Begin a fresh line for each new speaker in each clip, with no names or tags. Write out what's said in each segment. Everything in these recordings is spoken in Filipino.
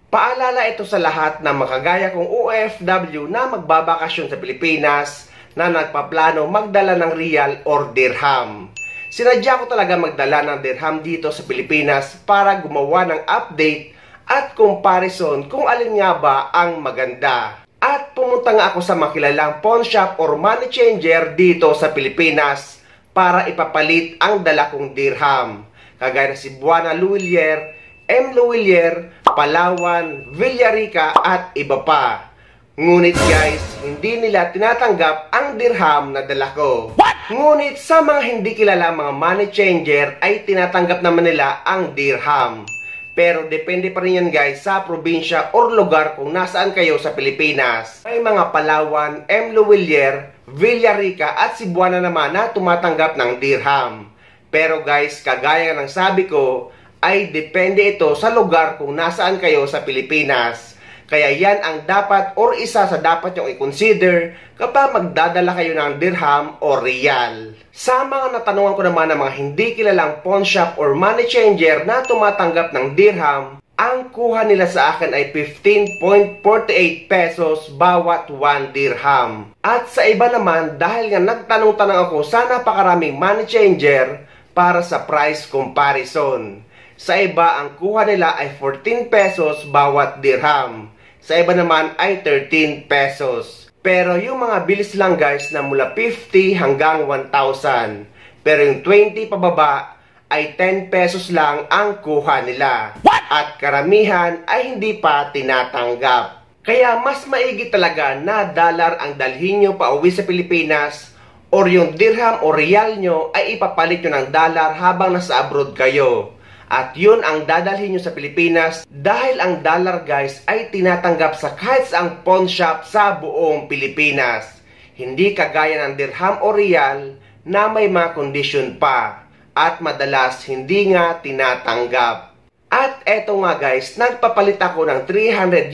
Paalala ito sa lahat na makagaya kong OFW na magbabakasyon sa Pilipinas na nagpaplano magdala ng real or dirham. Sinadya ko talaga magdala ng dirham dito sa Pilipinas para gumawa ng update at comparison kung alin nga ba ang maganda. At pumunta nga ako sa makilalang pawn shop or money changer dito sa Pilipinas para ipapalit ang dala kong dirham. Kagaya na Cebuana Luwilier, M. Luwilier, Palawan, Villarica at iba pa. Ngunit guys, hindi nila tinatanggap ang dirham na dala ko. Ngunit sa mga hindi kilala mga money changer ay tinatanggap naman nila ang dirham. Pero depende pa rin yan guys sa probinsya or lugar kung nasaan kayo sa Pilipinas. May mga Palawan, M. Luwilier, Villarica at Cebuana naman na tumatanggap ng dirham. Pero guys, kagaya ng sabi ko, ay depende ito sa lugar kung nasaan kayo sa Pilipinas. Kaya yan ang dapat or isa sa dapat yung i-consider kapag magdadala kayo ng dirham o real. Sa mga natanungan ko naman ng mga hindi kilalang pawn shop or money changer na tumatanggap ng dirham, ang kuha nila sa akin ay 15.48 pesos bawat 1 dirham. At sa iba naman, dahil nga nagtanong-tanong ako sa napakaraming money changer para sa price comparison. Sa iba, ang kuha nila ay 14 pesos bawat dirham. Sa iba naman ay 13 pesos. Pero yung mga bilis lang guys na mula 50 hanggang 1,000. Pero yung 20 pababa ay 10 pesos lang ang kuha nila. At karamihan ay hindi pa tinatanggap. Kaya mas maigi talaga na dollar ang dalhin nyo pa uwi sa Pilipinas or yung dirham o real nyo ay ipapalit nyo ng dollar habang nasa abroad kayo. At yun ang dadalhin nyo sa Pilipinas dahil ang dollar guys ay tinatanggap sa kahit saang pawn shop sa buong Pilipinas. Hindi kagaya ng dirham o real na may mga condition pa at madalas hindi nga tinatanggap. At eto nga guys, nagpapalit ako ng $300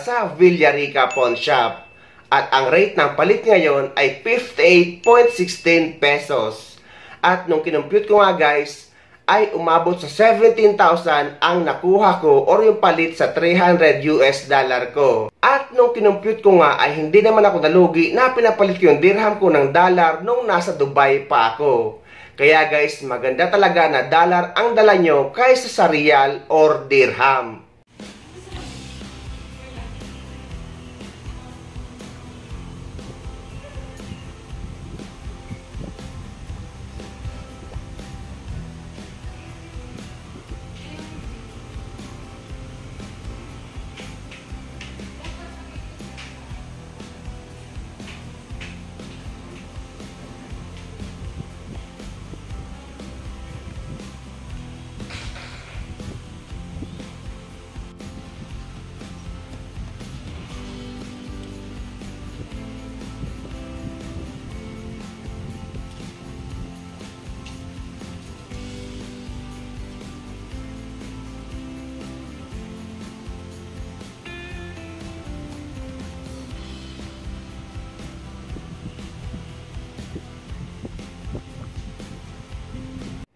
sa Villarica pawn shop. At ang rate ng palit ngayon ay 58.16 pesos. At nung kinumpute ko nga guys, ay umabot sa 17,000 ang nakuha ko or yung palit sa $300 ko. At nung kinumpute ko nga ay hindi naman ako nalugi na pinapalit ko yung dirham ko ng dollar nung nasa Dubai pa ako. Kaya guys, maganda talaga na dollar ang dala nyo kaysa sa real or dirham.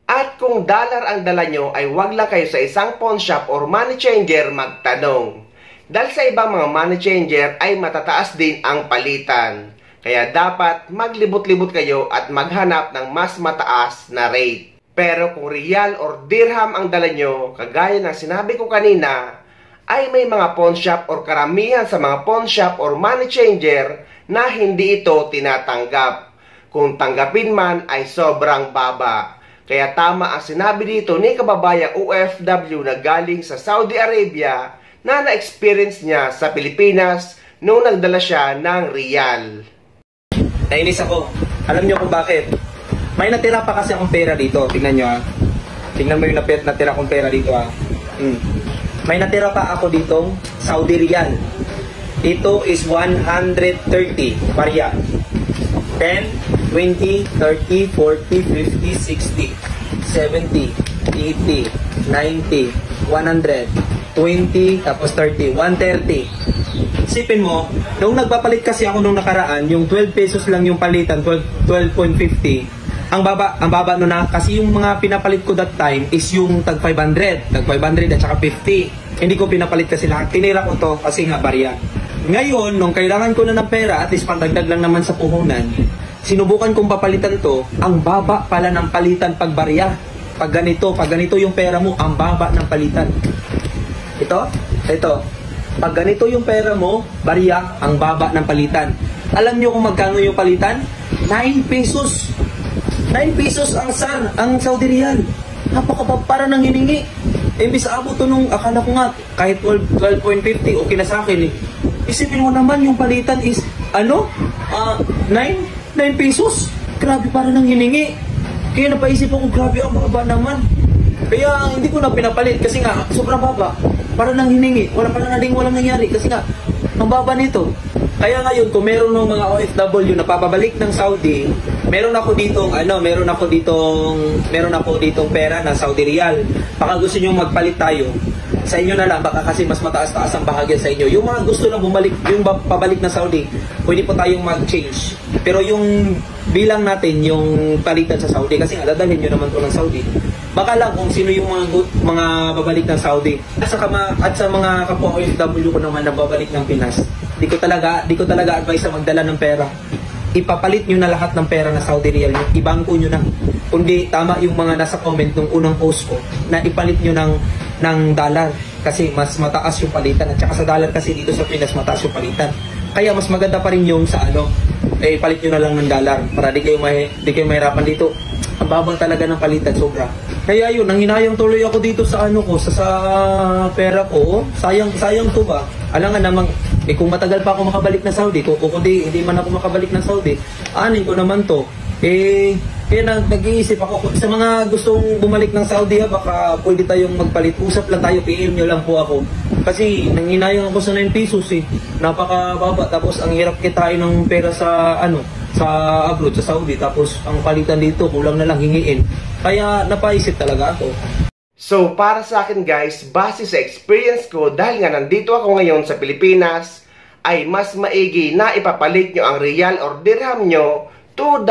At kung dollar ang dala nyo ay wag lang kayo sa isang pawn shop or money changer magtanong. Dahil sa ibang mga money changer ay matataas din ang palitan. Kaya dapat maglibot-libot kayo at maghanap ng mas mataas na rate. Pero kung real or dirham ang dala nyo, kagaya ng sinabi ko kanina, ay may mga pawn shop or karamihan sa mga pawn shop or money changer na hindi ito tinatanggap. Kung tanggapin man ay sobrang baba. Kaya tama ang sinabi dito ni kababayang OFW na galing sa Saudi Arabia na na-experience niya sa Pilipinas nung nagdala siya ng real.
Nainis ako. Alam niyo kung bakit? May natira pa kasi akong pera dito. Tingnan niyo ah. Tingnan mo yung natira akong pera dito ah. May natira pa ako ditong Saudi Riyal. Ito is 130 barya. 10, 20, 30, 40, 50, 60, 70, 80, 90, 100, 20, tapos 30, 130. Isipin mo, nung nagpapalit kasi ako nung nakaraan, yung 12 pesos lang yung palitan, 12.50. Ang baba no na kasi yung mga pinapalit ko that time is yung tag 500 at saka 50. Hindi ko pinapalit kasi lahat. Tinira ko to kasi nga barya. Ngayon, nung kailangan ko na ng pera, at least pandagdag lang naman sa puhunan, sinubukan kong papalitan to, ang baba pala ng palitan pag barya. Pag ganito yung pera mo, ang baba ng palitan. Ito. Pag ganito yung pera mo, barya, ang baba ng palitan. Alam nyo kung magkano yung palitan? 9 pesos. 9 pesos ang Saudi Riyal. Para nang hiningi. Imbis abot to nung, akala ko nga, kahit 12.50, okay na sa akin eh. Isipin mo naman, yung palitan is, 9 pesos. Grabe, para nang hiningi. Kaya napaisip ako, grabe, ang baba naman. Kaya hindi ko na pinapalit kasi nga, sobrang baba. Para nang hiningi. Walang nangyari kasi nga, ang baba nito. Kaya ngayon, kung meron ng mga OFW na papabalik ng Saudi, meron ako ditong pera na Saudi Riyal. Baka gusto nyo magpalit tayo. Sa inyo na lang, baka kasi mas mataas-taas ang bahagyan sa inyo. Yung mga gusto na bumalik, yung pabalik na Saudi, pwede po tayong mag-change. Pero yung bilang natin, yung palitan sa Saudi, kasi nga, dadalhin nyo naman to ng Saudi. Baka lang kung sino yung mga babalik ng Saudi. At sa mga kapwa OFW ko naman na babalik ng Pinas, di ko talaga advise na magdala ng pera. Ipapalit nyo na lahat ng pera na Saudi Riyal, ibangko nyo na. Kundi tama yung mga nasa comment nung unang post ko, na ipalit nyo ng dollar. Kasi mas mataas yung palitan. At saka sa dollar kasi dito sa Pinas, mataas yung palitan. Kaya mas maganda pa rin yung sa palit nyo na lang ng dollar para di kayo mahirapan dito. Ang babang talaga ng palitan, sobra. Kaya yun, nanghinayang tuloy ako dito sa sa pera ko. Sayang to ba? Alangan namang, kung matagal pa ako makabalik na Saudi, kung hindi man ako makabalik ng Saudi, anin ko naman to. Kaya nag-iisip ako, sa mga gustong bumalik ng Saudi, baka pwede tayong magpalit. Usap lang tayo, PM nyo lang po ako. Kasi nanghinayang ako sa 9 pesos eh. Napakababa. Tapos ang hirap kitain ng pera sa abroad, sa Saudi. Tapos ang palitan dito, kulang na lang hingiin. Kaya napaisip talaga ako.
So, para sa akin guys, base sa experience ko, dahil nga nandito ako ngayon sa Pilipinas, ay mas maigi na ipapalit nyo ang riyal or dirham nyo $2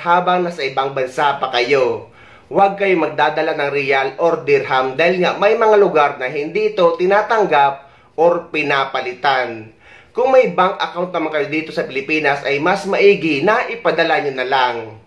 habang nasa ibang bansa pa kayo. Huwag kayo magdadala ng riyal or dirham dahil nga may mga lugar na hindi ito tinatanggap or pinapalitan. Kung may bank account naman kayo dito sa Pilipinas ay mas maigi na ipadala nyo na lang.